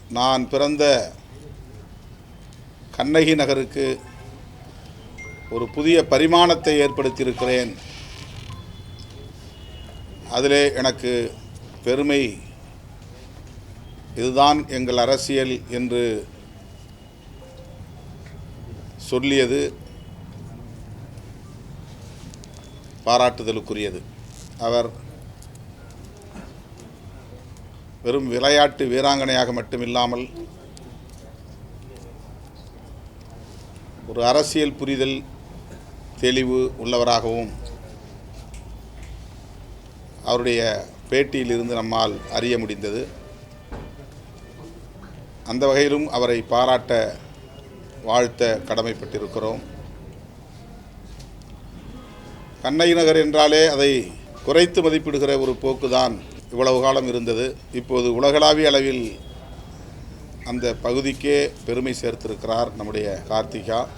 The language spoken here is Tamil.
நான் பிறந்த கண்ணகி நகருக்கு ஒரு புதிய பரிமாணத்தை ஏற்படுத்தியிருக்கிறேன். அதிலே எனக்கு பெருமை. இதுதான் எங்கள் அரசியல் என்று சொல்லியது பாராட்டுதலுக்குரியது. அவர் வெறும் விளையாட்டு வீராங்கனையாக மட்டுமில்லாமல் ஒரு அரசியல் புரிதல் தெளிவு உள்ளவராகவும் அவருடைய பேட்டியிலிருந்து நம்மால் அறிய முடிந்தது. அந்த வகையிலும் அவரை பாராட்ட வாழ்த்த கடமைப்பட்டிருக்கிறோம். கண்ணகி நகர் என்றாலே அதை குறைத்து மதிப்பிடுகிற ஒரு போக்குதான் இவ்வளவு காலம் இருந்தது. இப்போது உலகளாவிய அளவில் அந்த பகுதிக்கே பெருமை சேர்த்திருக்கிறார் நம்முடைய கார்த்திகா.